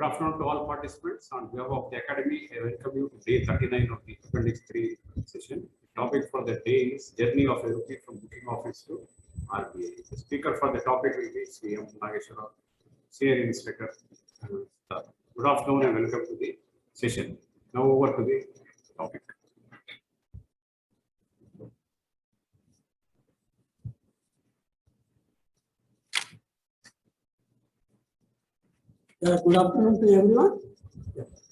Good afternoon to all participants. On behalf of the Academy, I welcome you to day 39 of the Appendix 3 session. The topic for the day is Journey of a Rupee from Booking Office to RBI. The speaker for the topic will be C.M. Nageshwara, Senior Inspector. Good afternoon and welcome to the session. Now over to the topic. Good afternoon to everyone.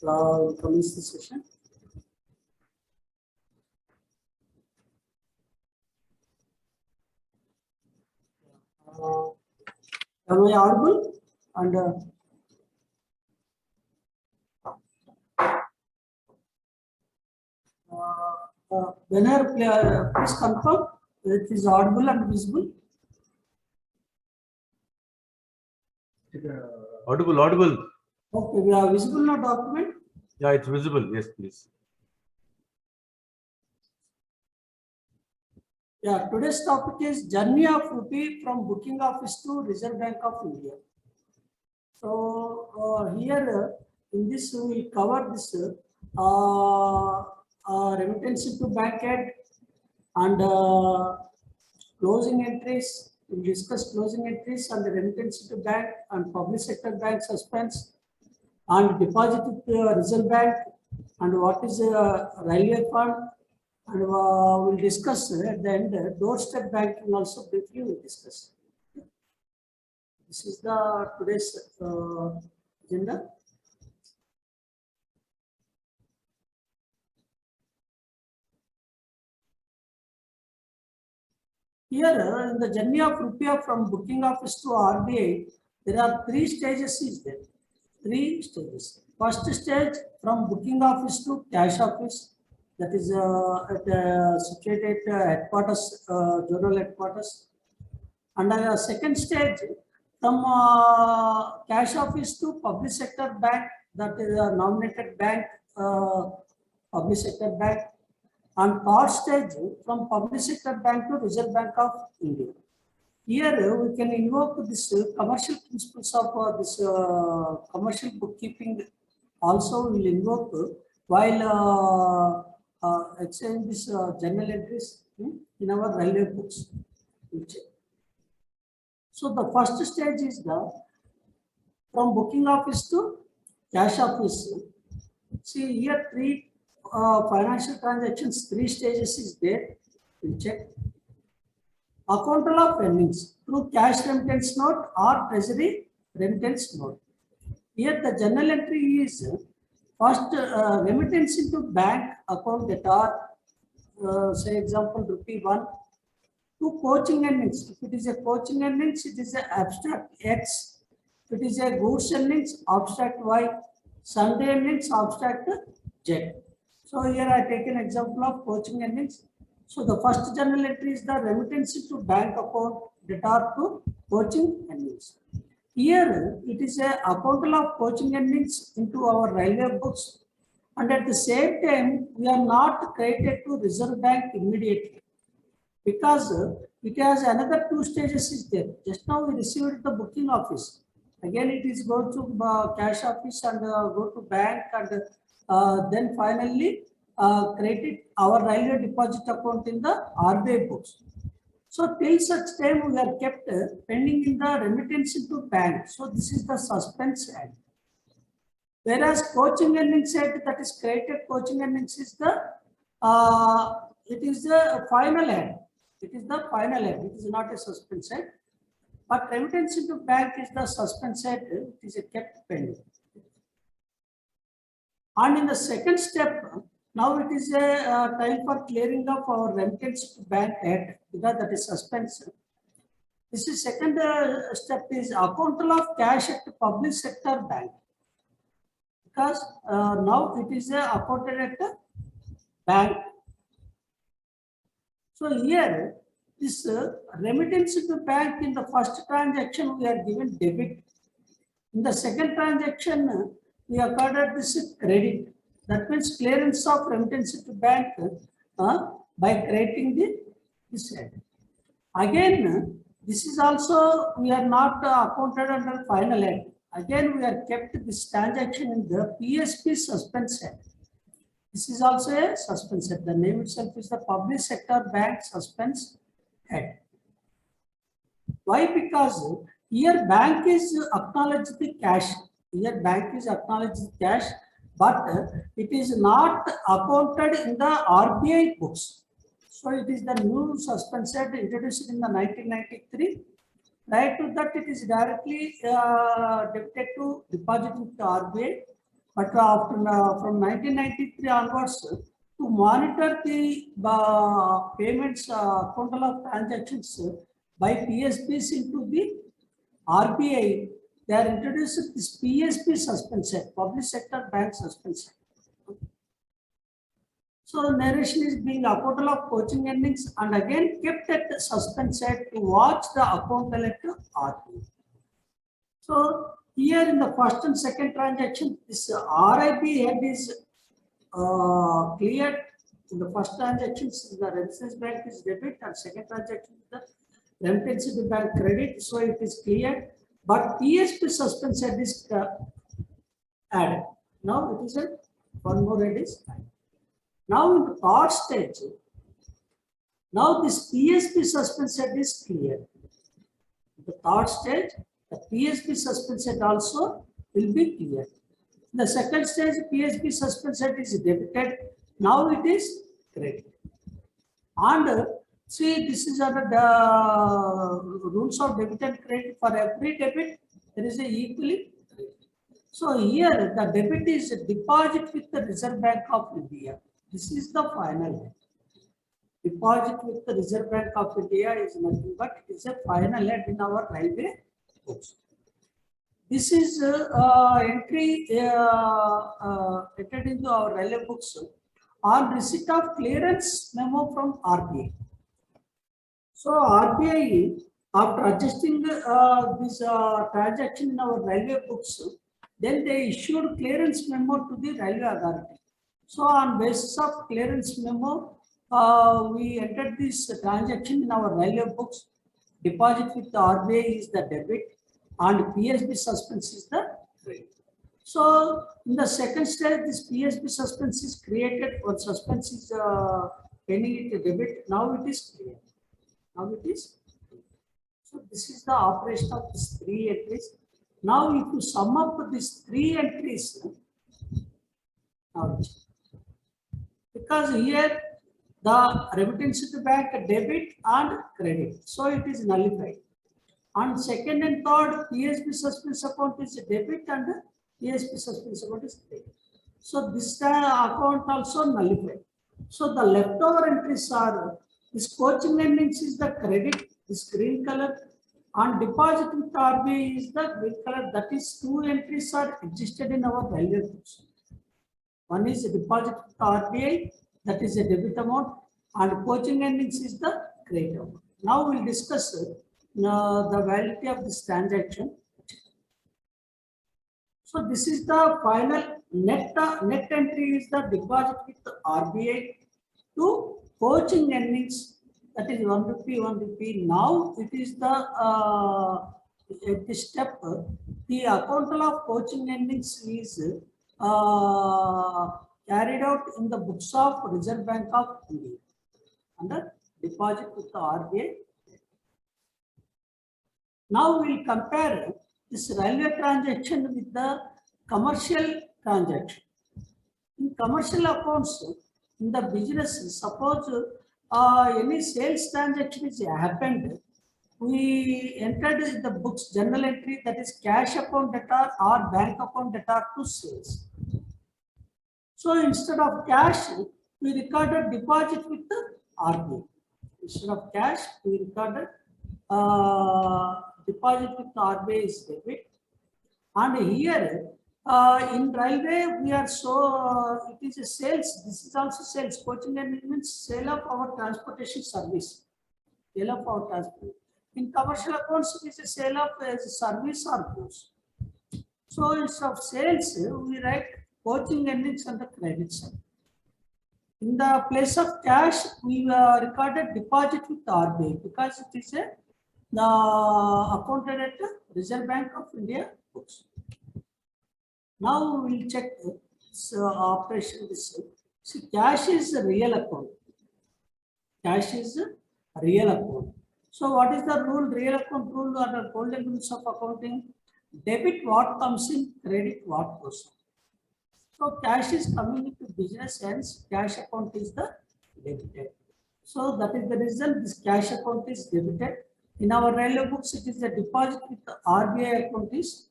We'll commence the session. Am I audible? And Benner, please confirm it is audible and visible. Audible. Okay, we are visible now document. Yeah, it's visible. Yes, please. Yeah, today's topic is Journey of Rupee from Booking Office to Reserve Bank of India. So here in this we cover this remittance to bank head and closing entries. We discuss closing entries and the remittance to bank and public sector bank suspense and deposit to Reserve Bank and what is railway fund, and we'll discuss at the end doorstep banking also briefly we'll discuss. This is the today's agenda. Here in the journey of Rupee from Booking Office to RBI, there are three stages. Is there? Three stages. First stage from Booking Office to Cash Office, that is situated at headquarters, General Headquarters. And second stage from Cash Office to Public Sector Bank, that is a nominated bank, Public Sector Bank. And third stage from Public Sector Bank to Reserve Bank of India. Here we can invoke this commercial principles of this commercial bookkeeping. Also will invoke while exchanging this journal entries in our railway books. So the first stage is the from Booking Office to Cash Office. See here three financial transactions, three stages is there. We'll check. Account of earnings through cash remittance note or treasury remittance note. Here the journal entry is first remittance into bank account that are say example rupee 1 to coaching earnings. If it is a coaching earnings, it is a abstract X. If it is a goods earnings, abstract Y. Sunday earnings, abstract Z. So here I take an example of coaching earnings. So the first journal entry is the remittance into bank account that are to coaching earnings. Here it is a account of coaching earnings into our railway books, and at the same time we are not credited to Reserve Bank immediately because it has another two stages is there. Just now we received the Booking Office. Again it is go to Cash Office and go to bank, and then finally credit our railway deposit account in the RBI books. So till such time we are kept pending in the remittance into bank. So this is the suspense end. Whereas coaching earnings side, that is credited coaching earnings is the it is the final end. It is the final end. It is not a suspense end. But remittance into bank is the suspense end. It is a kept pending. And in the second step, now it is a time for clearing of our remittance to bank head, because that is suspense. This is second step is account of cash at public sector bank, because now it is accounted at the bank. So here this remittance to bank in the first transaction we are given debit. In the second transaction we accorded this credit. That means clearance of remittance to bank by creating this head. Again, this is also we are not accounted under final head. Again, we are kept this transaction in the PSP suspense head. This is also a suspense head. The name itself is the Public Sector Bank Suspense Head. Why? Because here bank is acknowledged the cash. Here bank is acknowledged the cash, but it is not accounted in the RBI books. So it is the new suspense head introduced in the 1993. Prior to that, it is directly debited to deposit with the RBI. But after from 1993 onwards, to monitor the payments, total of transactions by PSPs into the RBI, they are introduced this PSP suspense head, Public Sector Bank Suspense head. So narration is being a total of coaching earnings and again kept at the suspense head to watch the account at RBI. So here in the first and second transaction, this RIB head is cleared. In the first transaction, the remittance bank is debit and second transaction the remittance bank credit. So it is cleared, but PSP suspense head is added. Now it is a one more head is added. Now in the third stage, now this PSP suspense head is cleared. The third stage, the PSP suspense head also will be cleared. The second stage, PSP suspense head is debited. Now it is credited. And see, this is under the rules of debit and credit. For every debit, there is a equally. So here the debit is a deposit with the Reserve Bank of India. This is the final. Deposit with the Reserve Bank of India is nothing but it is a final head in our railway books. This is entry entered into our railway books on receipt of clearance memo from RBI. So RBI, after adjusting this transaction in our railway books, then they issued clearance memo to the railway authority. So on basis of clearance memo, we entered this transaction in our railway books. Deposit with the RBI is the debit and PSB suspense is the credit. So in the second stage, this PSB suspense is created or suspense is pending it debit. Now it is clear. Now it is clear. So this is the operation of these three entries. Now if you sum up these three entries, now because here the remittance to bank debit and credit, so it is nullified. And second and third PSB suspense account is debit and PSB suspense account is credit. So this account also nullified. So the leftover entries are this coaching earnings is the credit, this green color, and deposit with RBI is the green color. That is two entries are existed in our value books. One is a deposit with RBI, that is a debit amount, and coaching earnings is the credit amount. Now we'll discuss the validity of this transaction. So this is the final net entry is the deposit with the RBI to coaching earnings, that is 1 rupee, 1 rupee. Now it is the at this step the account of coaching earnings is carried out in the books of Reserve Bank of India under deposit with the RBI. Now we will compare this railway transaction with the commercial transaction. In commercial accounts, in the business, suppose any sales transaction is happened, we entered in the books general entry, that is cash account debtor or bank account debtor to sales. So instead of cash, we recorded deposit with the RBI. Instead of cash, we recorded deposit with the RBI is debit. And here in railway, we are so it is a sales. This is also sales. Coaching and means sale of our transportation service. Sale of our transport. In commercial accounts, it is a sale of service or goods. So instead of sales, we write coaching earnings on the credit side. In the place of cash, we recorded deposit with the RBI because it is the accounted at the Reserve Bank of India books. Now we will check this operation. This see, cash is a real account. Cash is a real account. So what is the rule? Real account rule or the golden rules of accounting? Debit what comes in, credit what goes out. So cash is coming into business, hence cash account is the debited. So that is the reason this cash account is debited. In our railway books, it is a deposit with the RBI account is.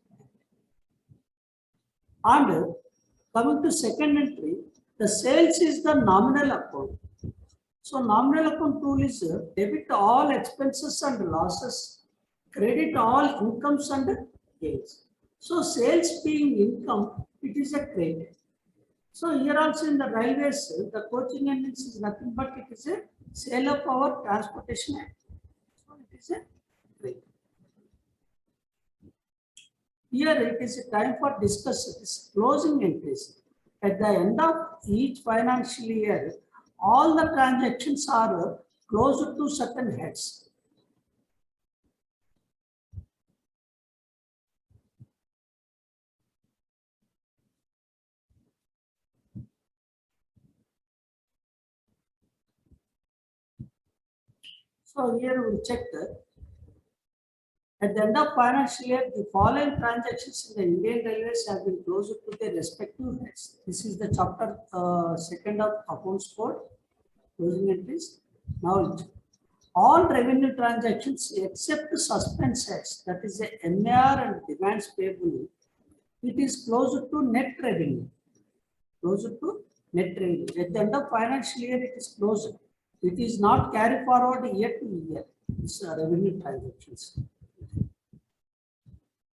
And coming to second entry, the sales is the nominal account. So nominal account rule is debit all expenses and losses, credit all incomes and gains. So sales being income, it is a credit. So here also in the railways, the coaching engines is nothing but it is a sale of our transportation. So it is a credit. Here it is a time for discuss this closing entries. At the end of each financial year, all the transactions are closer to certain heads. So here we will check that at the end of financial year, the following transactions in the Indian Railways have been closer to their respective heads. This is the chapter second of accounts code, closing entries. Now, all revenue transactions except suspense heads, that is the MAR and demands payable, it is closer to net revenue. Closer to net revenue. At the end of financial year, it is closer. It is not carried forward year to year. It's revenue transactions.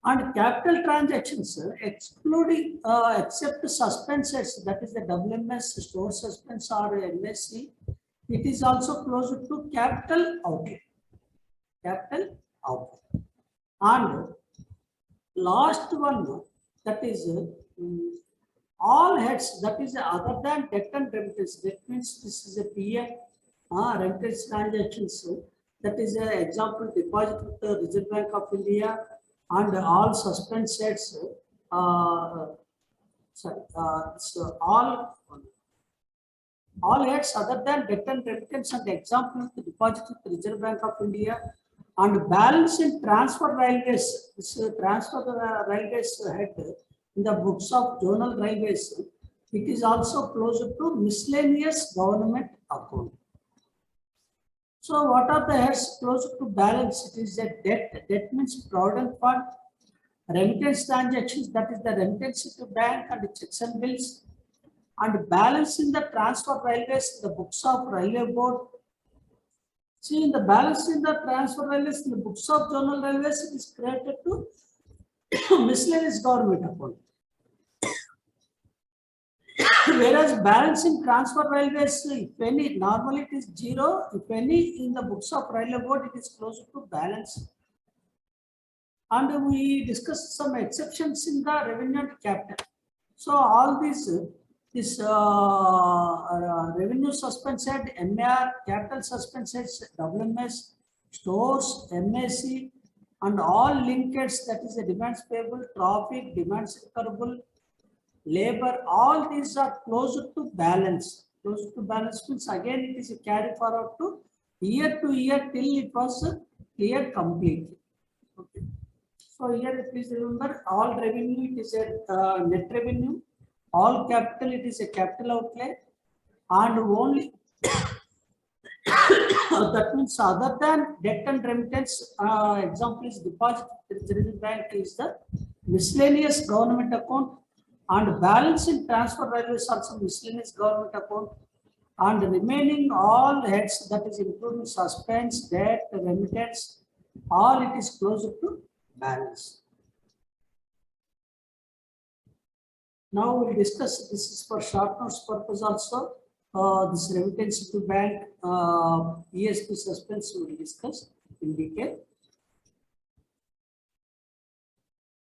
And capital transactions, excluding except suspenses, that is the WMS, store suspense or MSC, it is also closer to capital outlay. Capital outlay. And last one, that is all heads, that is other than debt and remittance. That means this is a PF remittance transactions. That is an example deposit with the Reserve Bank of India. And all suspense sets, so all heads other than debt and remittance and example the deposit with the Reserve Bank of India and balance in transfer railways. This transfer railways head in the books of journal railways. It is also closer to miscellaneous government account. So what are the heads closer to balance? It is a debt. Debt means provident fund. Remittance transactions, that is the remittance to bank and checks and bills. And balance in the transfer railways, the books of railway board. See, in the balance in the transfer railways, in the books of journal railways, it is created to miscellaneous government account. Whereas balance in transfer railways, if any, normally it is zero. If any, in the books of railway board, it is closer to balance. And we discussed some exceptions in the revenue and capital. So all these, this revenue suspense head, MAR, capital suspense heads, WMS, stores, MAC, and all linkers, that is the demands payable, traffic, demands recoverable, labor, all these are closer to balance. Closer to balance means again it is a carry forward to year till it was cleared completely. Okay. So here please remember all revenue it is a net revenue, all capital it is a capital outlay, and only that means other than debt and remittance, example is deposit Reserve Bank is the miscellaneous government account. And balance in transfer railways also miscellaneous government account, and remaining all heads, that is including suspense, debt, remittance, all it is closer to balance. Now we'll discuss, this is for short notes purpose also, this remittance to bank, ESP suspense we will discuss in detail.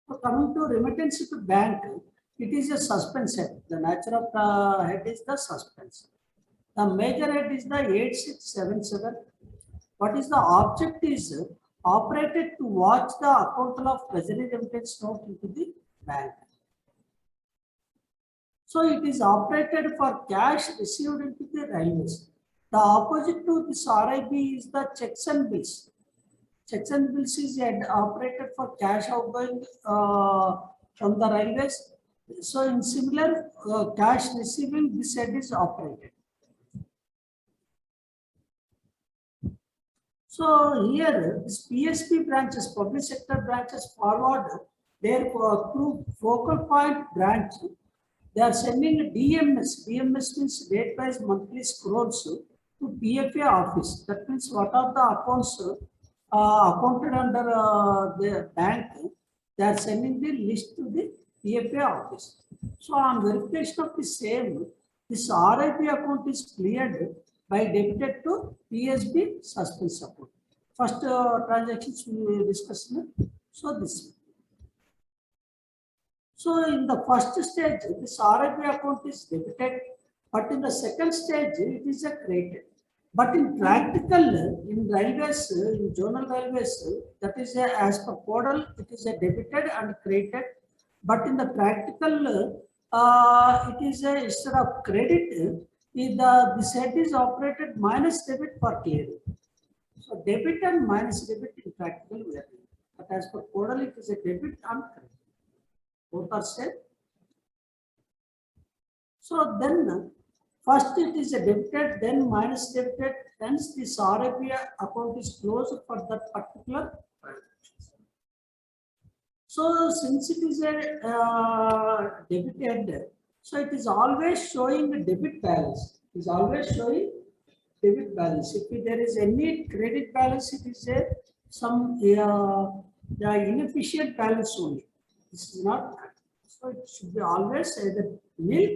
So coming to remittance to bank, it is a suspense head. The nature of the head is the suspense. The major head is the 8677. What is the object is operated to watch the account of treasury remittance note into the bank. So it is operated for cash received into the railways. The opposite to this RIB is the checks and bills. Checks and bills is operated for cash outgoing from the railways. So in similar cash receiving, this head is operated. So here, this PSP branches, public sector branches forward their focal point branch. They are sending a DMS. DMS means date-wise monthly scrolls to PFA office. That means what are the accounts accounted under the bank, they are sending the list to the PFA office. So on verification of the same, this RIP account is cleared by debited to PSB suspense account. First transactions we will discuss. So this. So in the first stage, this RIP account is debited, but in the second stage, it is a credited. But in practical, in railways, in zonal railways, that is as per codal, it is a debited and credited. But in the practical, it is instead of credit, this head is operated minus debit for clearing. So debit and minus debit in practical we are doing. But as per codal, it is a debit and credit. Both are same. So then, first it is a debited, then minus debited, hence this RIP account is closed for that particular transaction. So since it is a debited, so it is always showing a debit balance. It is always showing debit balance. If there is any credit balance, it is a some inefficient balance only. This is not, so it should be always either nil.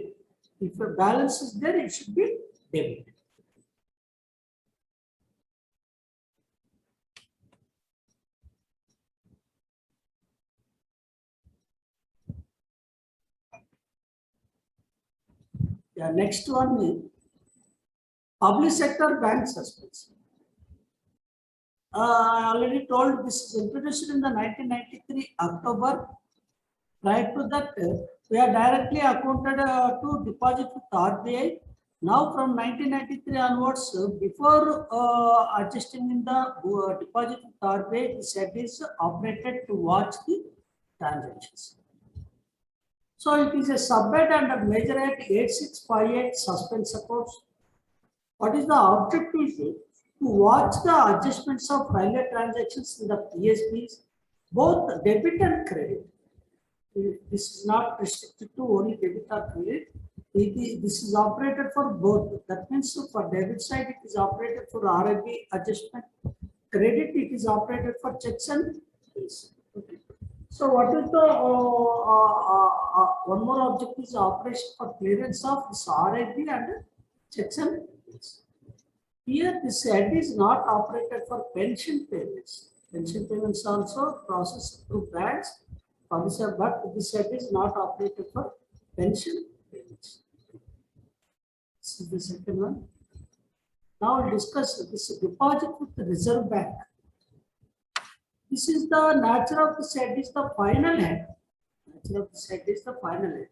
If a balance is there, it should be debit. Yeah, next one is public sector bank suspense. I already told this is introduced in the 1993 October. Prior to that, we are directly accounted to deposit with RBI. Now from 1993 onwards, before adjusting in the deposit with RBI, this head is operated to watch the transactions. So it is a subhead under major head 8658 suspense accounts. What is the objective? To watch the adjustments of railway transactions in the PSBs, both debit and credit. This is not restricted to only debit or credit. This is operated for both. That means for debit side, it is operated for RIB adjustment. Credit, it is operated for checks and bills. Okay. So what is the one more objective is operation for clearance of this RIB and checks and bills. Here, this head is not operated for pension payments. Pension payments also processed through banks. But this head is not operated for pension payments. This is the second one. Now we'll discuss this deposit with the Reserve Bank. This is the nature of this head is the final head. Nature of this head is the final head.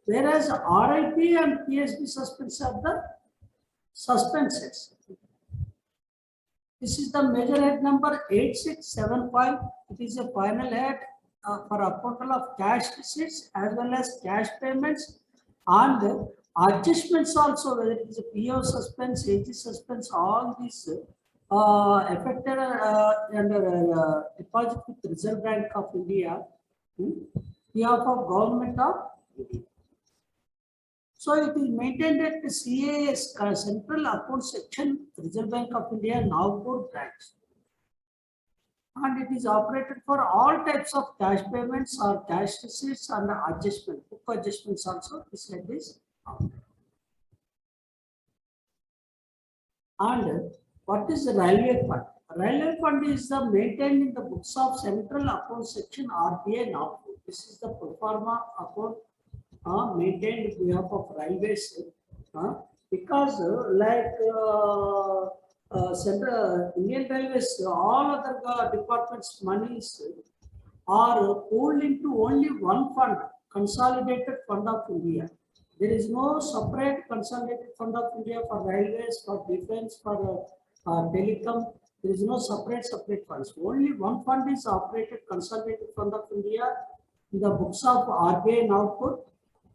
Whereas RIP and PSB suspense are the suspenses. This is the major head number 8675. It is a final head for approval of cash receipts as well as cash payments and adjustments also, whether it is a PO suspense, AG suspense, all these affected under deposit with Reserve Bank of India, behalf of Government of India. So it is maintained at the CAS Central Account Section, Reserve Bank of India, Nagpur branch. And it is operated for all types of cash payments or cash receipts and adjustment, book adjustments also. This head is operated. And what is the railway fund? Railway fund is the maintained in the books of Central Account Section RBI Nagpur. This is the pro forma account maintained on behalf of railways because Central Indian Railways, all other departments' monies are pooled into only one fund, Consolidated Fund of India. There is no separate consolidated fund of India for railways, for defense, for telecom. There is no separate funds. Only one fund is operated, consolidated fund of India in the books of RBI and output.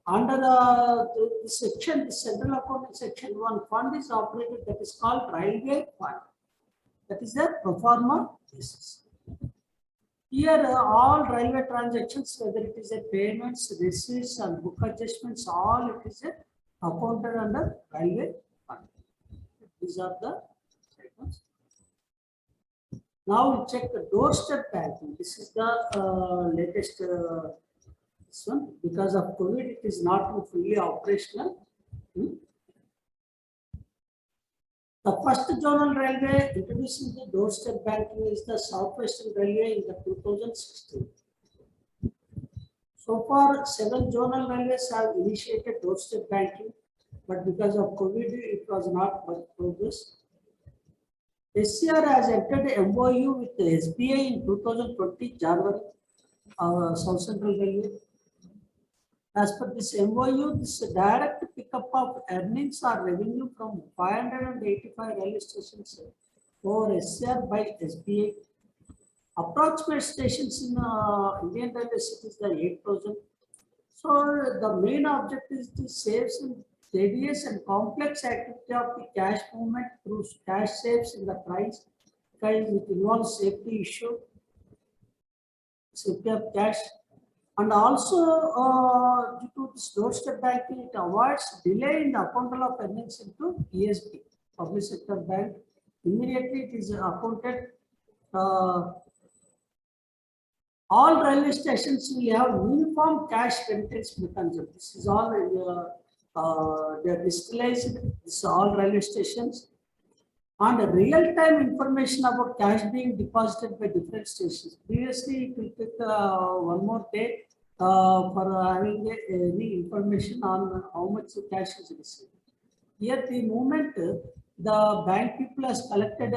Under the section, the central accounting section, one fund is operated that is called railway fund. That is the pro forma basis. Here, all railway transactions, whether it is a payments, receipts, and book adjustments, all it is accounted under railway fund. These are the items. Now we check the doorstep banking. This is the latest this one. Because of COVID, it is not fully operational. The first zonal railway introducing the doorstep banking is the Southwestern Railway in the 2016. So far, 7 zonal railways have initiated doorstep banking, but because of COVID, it was not much progress. SCR has entered MOU with the SBI in 2020 January, South Central Railway. As per this MOU, this direct pickup of earnings or revenue from 585 railway stations over SCR by SBI. Approximate stations in Indian railway cities are 8,000. So the main objective is to save some tedious and complex activity of the cash movement through cash saves in the price, because it involves safety issue, safety of cash. And also, due to this doorstep banking, it avoids delay in the accounting of earnings into PSB, public sector bank. Immediately, it is accounted. All railway stations will have uniform cash remittance mechanism. This is all they are digitalized. This is all railway stations. And real-time information about cash being deposited by different stations. Previously, it will take one more day for having any information on how much cash is received. Here, the moment the bank people has collected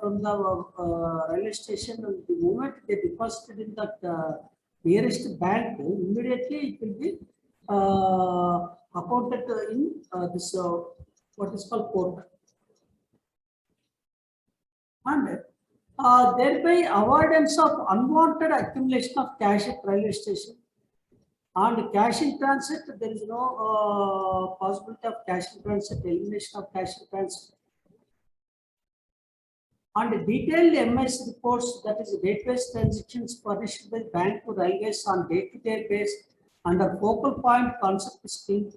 from the railway station, and the moment they deposited in that nearest bank, immediately it will be accounted in this what is called port. And thereby avoidance of unwanted accumulation of cash at railway station. And cash in transit, there is no possibility of cash in transit, elimination of cash in transit. And detailed MIS reports, that is rate-based transactions furnished by bank to railways on day-to-day basis under focal point concept scheme,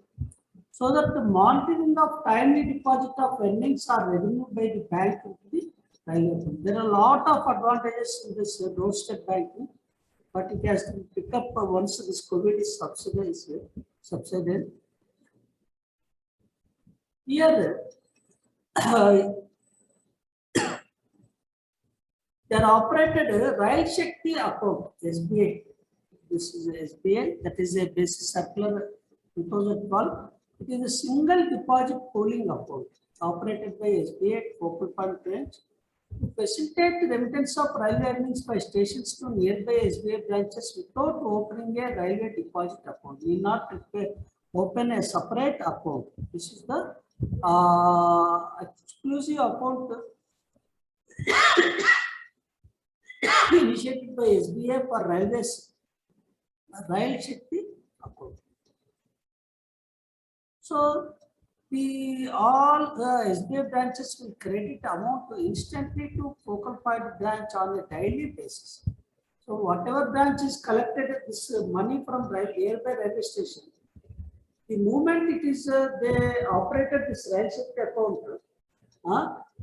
so that the monitoring of timely deposit of earnings or revenue by the bank into the railway. There are a lot of advantages in this doorstep banking, but it has to pick up once this COVID is subsided. Here, they are operated Rail Shakti account, SBI. This is SBI, that is a basis circular 2012. It is a single deposit pooling account operated by SBI focal point branch to facilitate remittance of railway earnings by stations to nearby SBI branches without opening a railway deposit account. We not open a separate account. This is the exclusive account initiated by SBI for railways, Rail Shakti account. So all SBI branches will credit amount instantly to focal point branch on a daily basis. So whatever branch is collected this money from nearby railway station, the moment it is they operated this Rail Shakti account,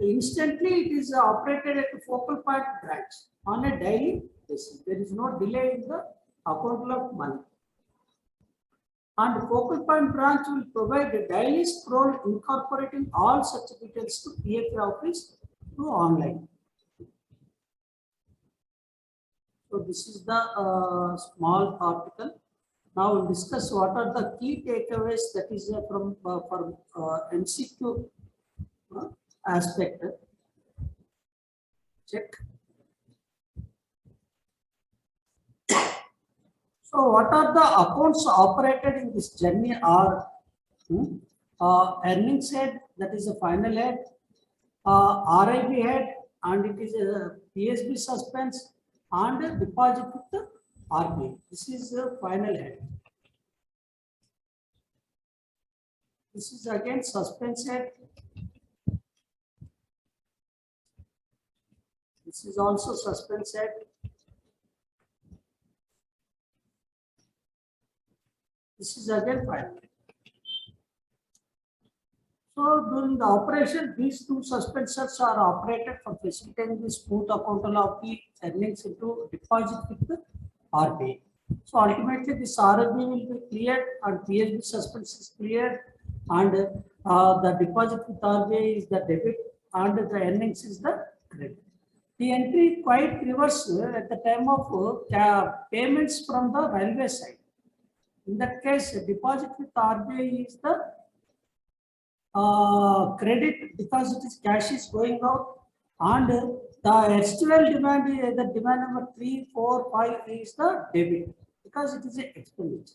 instantly it is operated at a focal point branch on a daily basis. There is no delay in the account of money. And focal point branch will provide a daily scroll incorporating all such details to PFA office through online. So this is the small article. Now we'll discuss what are the key takeaways, that is from MCQ aspect. Check. So what are the accounts operated in this journey are Earnings head, that is the final head. RIB head, and it is a PSB suspense and a deposit with the RBI. This is the final head. This is again suspense head. This is also suspense head. This is again final head. So during the operation, these two suspensors are operated for facilitating the smooth accounting of the earnings into deposit with the RBI. So ultimately, this RBI will be cleared and PSB suspense is cleared, and the deposit with RBI is the debit and the earnings is the credit. The entry quite reverse at the time of payments from the railway side. In that case, deposit with RBI is the credit because it is cash is going out, and the STL demand is the demand number 3, 4, 5 is the debit because it is an expenditure.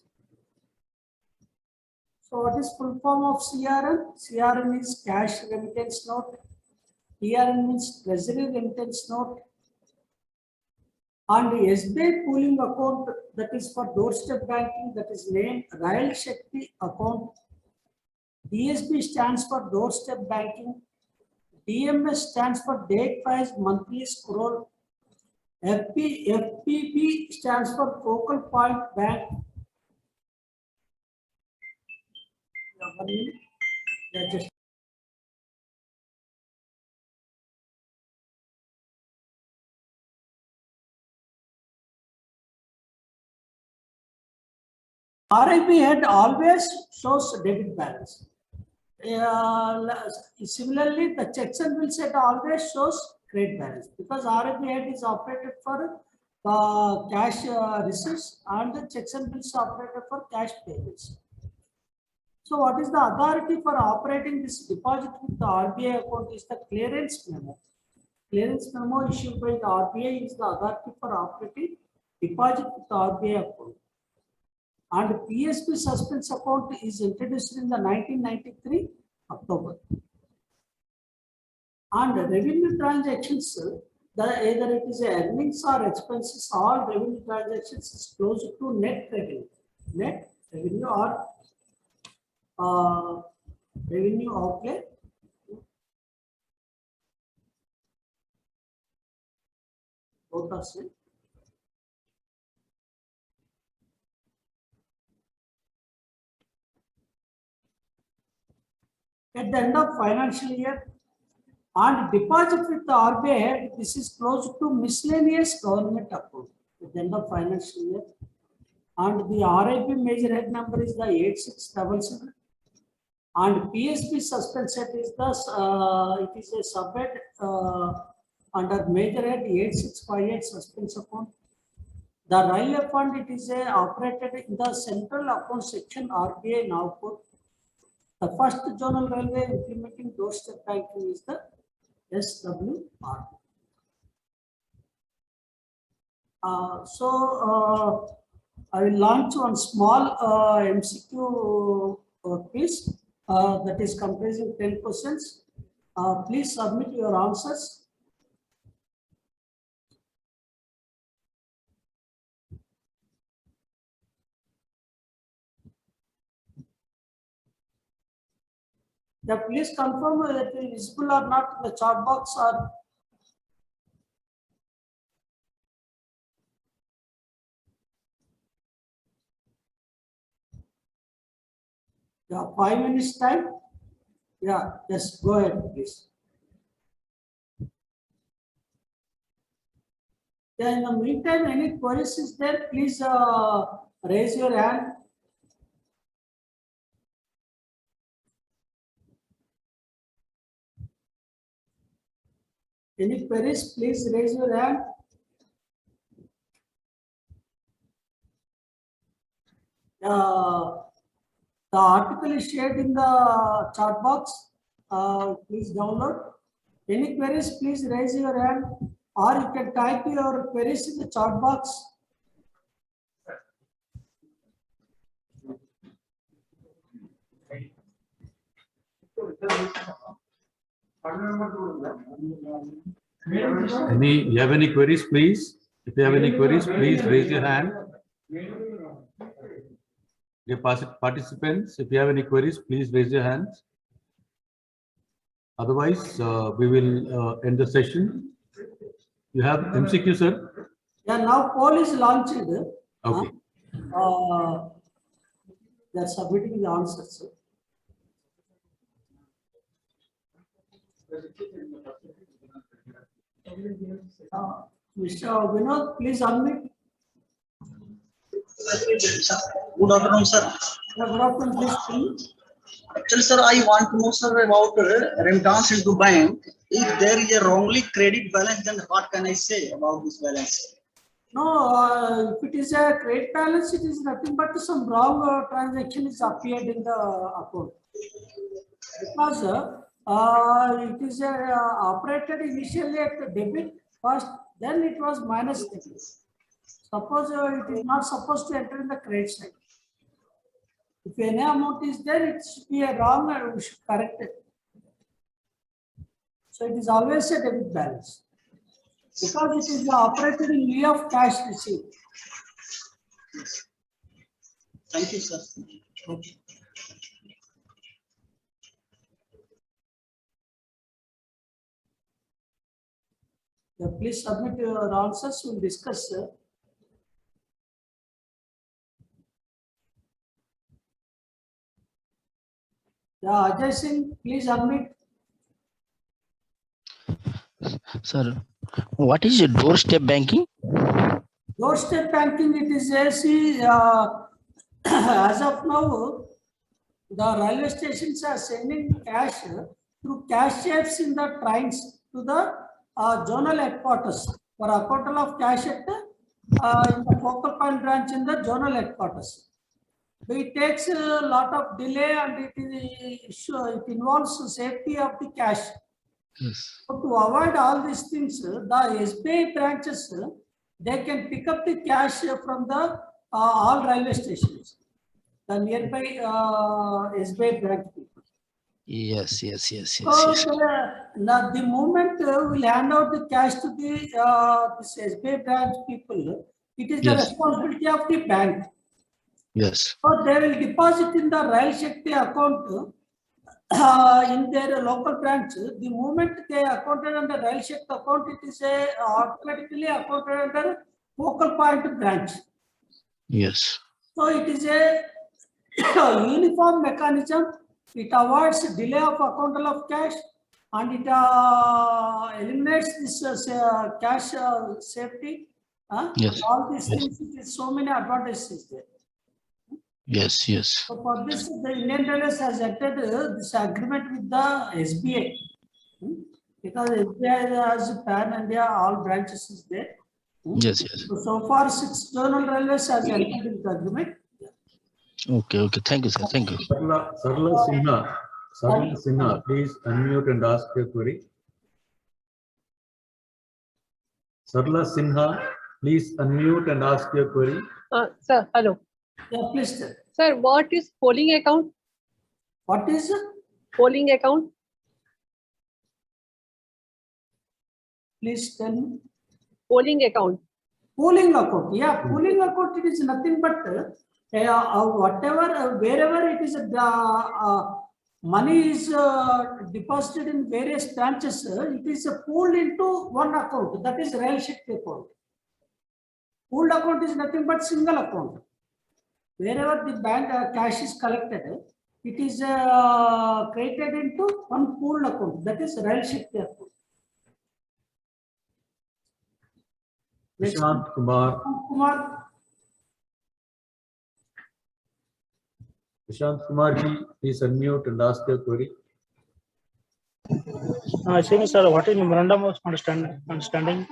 So what is full form of CRN? CRN is cash remittance note. TRN means treasury remittance note. And the SBI pooling account, that is for doorstep banking, that is named Rail Shakti account. DSB stands for doorstep banking. DMS stands for date wise monthly scroll. FPB stands for focal point bank. RIB head always shows debit balance. Similarly, the checks and bills head always shows credit balance because RIB head is operated for cash receipts and the checks and bills operated for cash payments. So what is the authority for operating this deposit with the RBI account is the clearance memo. Clearance memo issued by the RBI is the authority for operating deposit with the RBI account. And PSB suspense account is introduced in the 1993 October. And revenue transactions, either it is earnings or expenses, all revenue transactions is close to net revenue. Net revenue or revenue outlay. Both are same. At the end of financial year, and deposit with the RBI head, this is close to miscellaneous government account at the end of financial year. And the RIB major head number is the 8677. And PSB suspense head is the it is a subhead under major head 8658 suspense account. The railway fund, it is operated in the central account section RBI Nagpur. The first zonal railway implementing doorstep banking is the SWR. I will launch one small MCQ quiz that is comprising 10 questions. Please submit your answers. Yeah, please confirm whether it is visible or not in the chat box or yeah, 5 minutes time. Yeah, just go ahead, please. Yeah, in the meantime, any queries is there, please raise your hand. Any queries, please raise your hand. The article is shared in the chat box. Please download. Any queries, please raise your hand, or you can type your queries in the chat box. You have any queries, please? If you have any queries, please raise your hand. Dear participants, if you have any queries, please raise your hands. Otherwise, we will end the session. You have MCQ, sir? Yeah, now poll is launched. Okay. They are submitting the answers. Mr. Vinod, please unmute. Good afternoon, sir. Good afternoon, please. Please. Actually, sir, I want to know, sir, about remittance into bank. If there is a wrongly credit balance, then what can I say about this balance? No, if it is a credit balance, it is nothing but some wrong transaction is appeared in the account. Because it is operated initially at debit first, then it was minus debit. Suppose it is not supposed to enter in the credit side. If any amount is there, it should be a wrong and we should correct it. So it is always a debit balance. Because it is operated in lieu of cash received. Thank you, sir. Okay. Yeah, please submit your answers. We'll discuss. Yeah, Ajay Singh, please unmute. Sir, what is doorstep banking? Doorstep banking, it is a, see, as of now, the railway stations are sending cash through cash checks in the trains to the zonal headquarters for a total of cash at in the focal point branch in the zonal headquarters. It takes a lot of delay and it involves safety of the cash. Yes. So to avoid all these things, the SBI branches, they can pick up the cash from the all railway stations, the nearby SBI branch people. Yes. So now the moment we'll hand out the cash to the this SBI branch people, it is the Yes. responsibility of the bank. Yes. So they will deposit in the Rail Shakti account in their local branch. The moment they accounted under Rail Shakti account, it is automatically accounted under focal point branch. Yes. So it is a uniform mechanism. It avoids delay of account of cash and it eliminates this cash safety. Yes. All these Yes. things, it is so many advantages there. Yes. So for this, the Indian Railways has entered this agreement with the SBI. Because SBI has Pan India, all branches is there. Yes. So far, 6 zonal railways has entered in the agreement. Okay. Thank you, sir. Thank you. Sarla Sinha, please unmute and ask your query. Sarla Sinha, please unmute and ask your query. Sir, hello. Yeah, please tell. Sir, what is polling account? What is Polling account? Please tell me. Polling account. Pooling account. Yeah, pooling account, it is nothing but whatever, wherever it is, money is deposited in various branches, it is pooled into one account. That is Rail Shakti account. Pooled account is nothing but single account. Wherever the bank cash is collected, it is created into one pooled account. That is Rail Shakti account. Prashant Kumar. Prashant Kumar ji, please unmute and ask your query. Excuse me, sir, what is memorandum of understanding?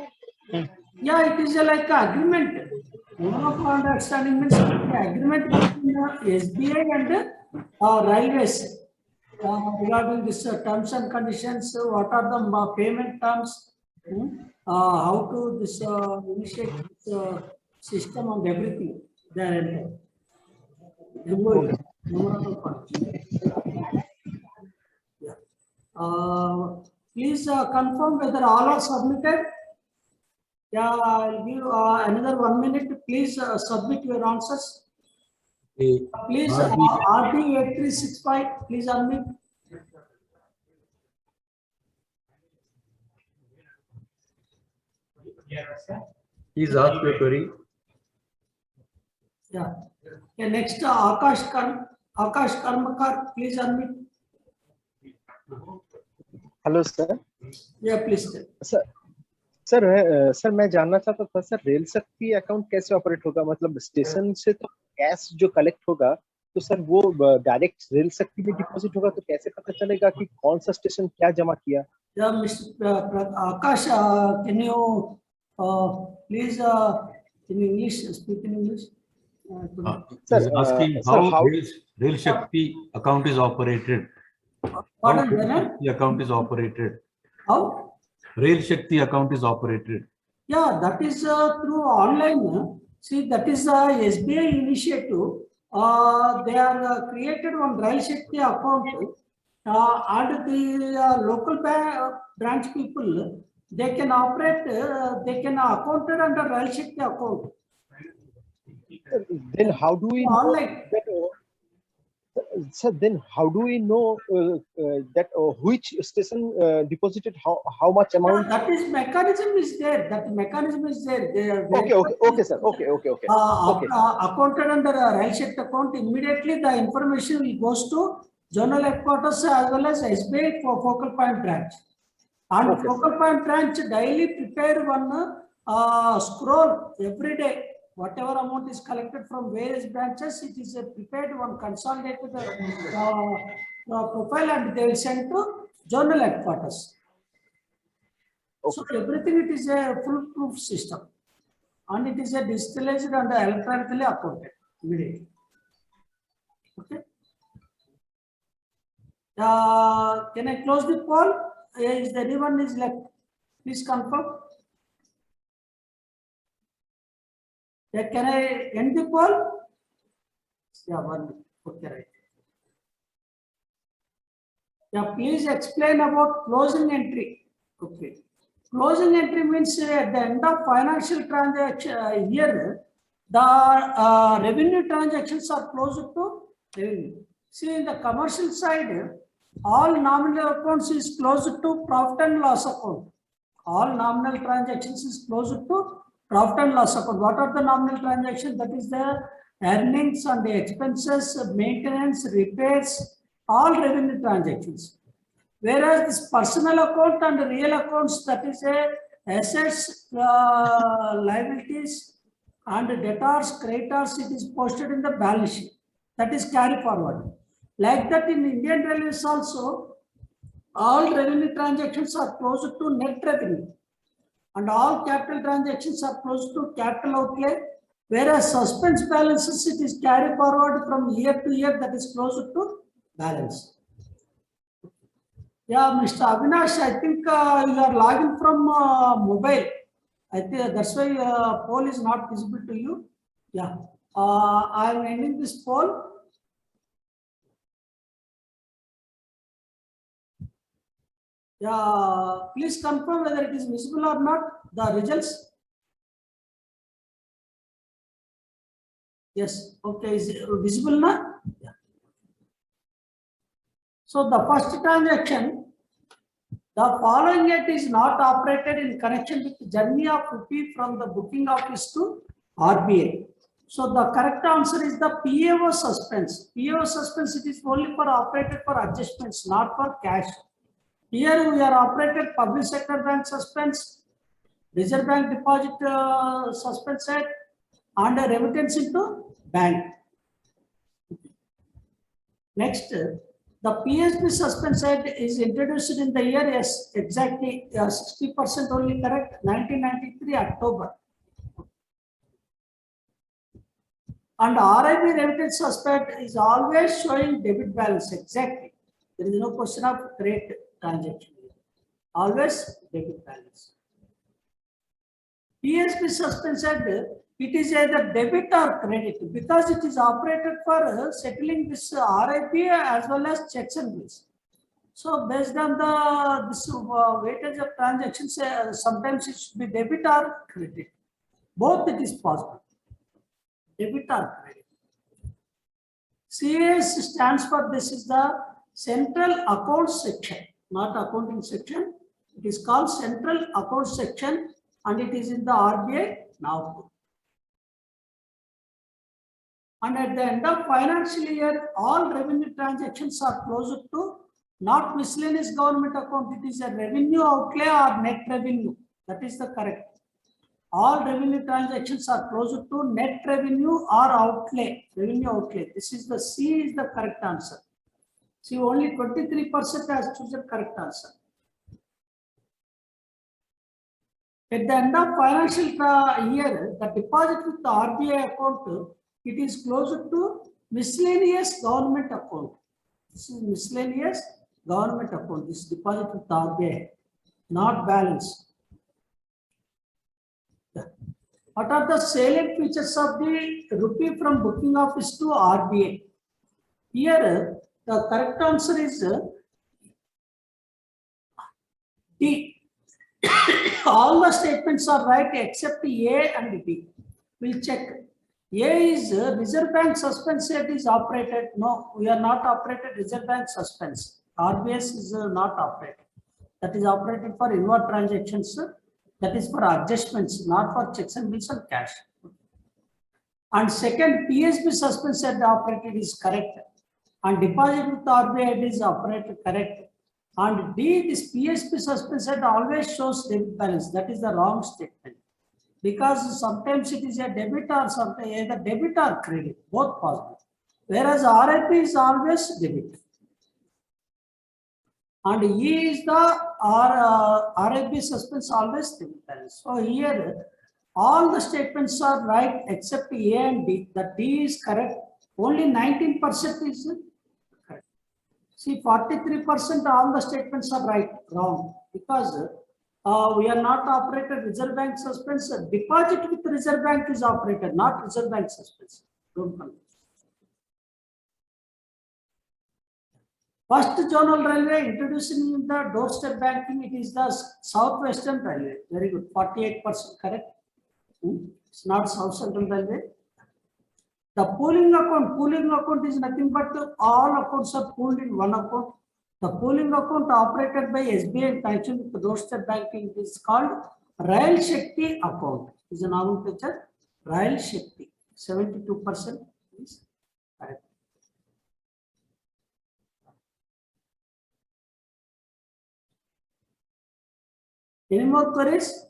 Yeah, it is like an agreement. Memorandum of understanding means agreement between SBI and railways regarding this terms and conditions. What are the payment terms? How to this initiate this system and everything there. Yeah. Please confirm whether all are submitted. Yeah, I'll give another 1 minute. Please submit your answers. Okay. Please, RD8365, please unmute. Please ask your query. Yeah. Okay, next, Akash Karmakar, please unmute. Hello sir Yeah, please. Sir मैं जानना चाहता था sir rail शक्ति account कैसे operate होगा, मतलब station से तो कैश जो कलेक्ट होगा तो सर वो डायरेक्ट रेल शक्ति में डिपॉजिट होगा, तो कैसे पता चलेगा कि कौन सा स्टेशन क्या जमा किया? Yeah, Mr. Akash, can you please in English, speak in English? He's asking how Rail Shakti account is operated. Pardon, Rail Bernard? Shakti account is operated. How? Rail Shakti account is operated. Yeah, that is through online. See, that is SBI initiative. They are created one Rail Shakti account, and the local branch people, they can operate, they can account it under Rail Shakti account. Then how do we know Online. that, sir, then how do we know that which station deposited how much amount? That is mechanism is there. That mechanism is there. Okay, sir. Okay. Accounted under a Rail Shakti account, immediately the information will goes to zonal headquarters as well as SBI for focal point branch. And Okay, focal point branch daily prepare one scroll every day. Whatever amount is collected from various branches, it is prepared one consolidated profile, and they will send to zonal headquarters. Okay. So everything, it is a foolproof system, and it is a digitalized and electronically accounted immediately. Okay. Can I close the poll? Is there anyone is left? Please confirm. Yeah, can I end the poll? Yeah, one. Okay, right. Yeah, please explain about closing entry. Okay. Closing entry means at the end of financial transaction year, the revenue transactions are closed to revenue. See, in the commercial side, all nominal accounts is closed to profit and loss account. All nominal transactions is closed to profit and loss account. What are the nominal transactions? That is the earnings and the expenses, maintenance, repairs, all revenue transactions. Whereas this personal account and real accounts, that is a assets, liabilities, and debtors, creditors, it is posted in the balance sheet. That is carry forward. Like that in Indian Railways also, all revenue transactions are closed to net revenue, and all capital transactions are closed to capital outlay. Whereas suspense balances, it is carry forward from year to year, that is closed to balance. Yeah, Mr. Avinash, I think you are logging from mobile. I think that's why poll is not visible to you. Yeah, I am ending this poll. Yeah, please confirm whether it is visible or not, the results. Yes, okay, is it visible now? Yeah. So the first transaction, the following it is not operated in connection with journey of rupee from the booking office to RBI. So the correct answer is the PAO suspense. PAO suspense, it is only for operated for adjustments, not for cash. Here we are operated public sector bank suspense, Reserve Bank deposit suspense set, and a remittance into bank. Next, the PSB suspense set is introduced in the year, yes, exactly 60% only correct, 1993 October. And RIB remittance suspect is always showing debit balance, exactly. There is no question of credit transaction. Always debit balance. PSB suspense set, it is either debit or credit because it is operated for settling this RIP as well as checks and bills. So based on the this weightage of transactions, sometimes it should be debit or credit. Both it is possible. Debit or credit. CAS stands for, this is the Central Account Section, not accounting section. It is called Central Account Section and it is in the RBI now. And at the end of financial year, all revenue transactions are closed to not miscellaneous government account. It is a revenue outlay or net revenue. That is the correct. All revenue transactions are closed to net revenue or outlay, revenue outlay. This is the C is the correct answer. See, only 23% has chosen correct answer. At the end of financial year, the deposit with the RBI account, it is closed to miscellaneous government account. This is miscellaneous government account. This deposit with the RBI, not balance. What are the salient features of the rupee from booking office to RBI? Here, the correct answer is D. All the statements are right except A and B. We'll check. A is Reserve Bank suspense rate is operated. No, we are not operated Reserve Bank suspense. RBS is not operated. That is operated for inward transactions. That is for adjustments, not for checks and bills and cash. And second, PSB suspense rate operated is correct. And deposit with RBI is operated correct. And D, this PSB suspense rate always shows debit balance. That is the wrong statement. Because sometimes it is a debit or sometimes either debit or credit, both possible. Whereas RIP is always debit. And E is the RIP suspense always debit balance. So here all the statements are right except A and D. The D is correct. Only 19% is correct. See, 43% all the statements are right, wrong. Because we are not operated Reserve Bank suspense. Deposit with Reserve Bank is operated, not Reserve Bank suspense. Don't confuse. First zonal railway introducing the doorstep banking, it is the Southwestern Railway. Very good, 48% correct. It's not South Central Railway. The pooling account is nothing but all accounts are pooled in one account. The pooling account operated by SBI in connection with the doorstep banking is called Rail Shakti account. Is a nomenclature. Rail Shakti, 72% is correct. Any more queries?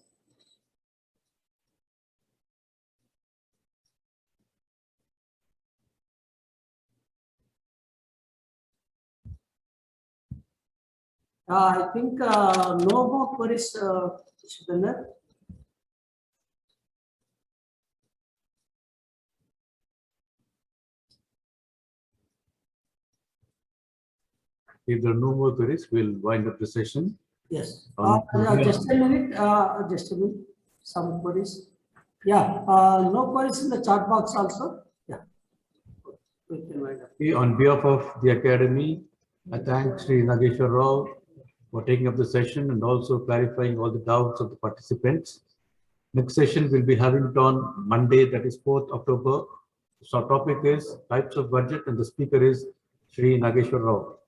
I think no more queries, Shubhander. If there are no more queries, we'll wind up the session. Yes. Just a minute. Some queries. Yeah. No queries in the chat box also. Yeah. We can wind up. On behalf of the Academy, I thank Sri Nageshwar Rao for taking up the session and also clarifying all the doubts of the participants. Next session we'll be having it on Monday, that is 4th October. So our topic is types of budget and the speaker is Sri Nageshwar Rao.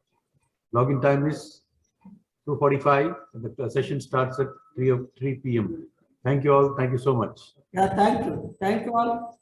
Login time is 2:45 and the session starts at 3 p.m. Thank you all. Thank you so much. Yeah, thank you. Thank you all.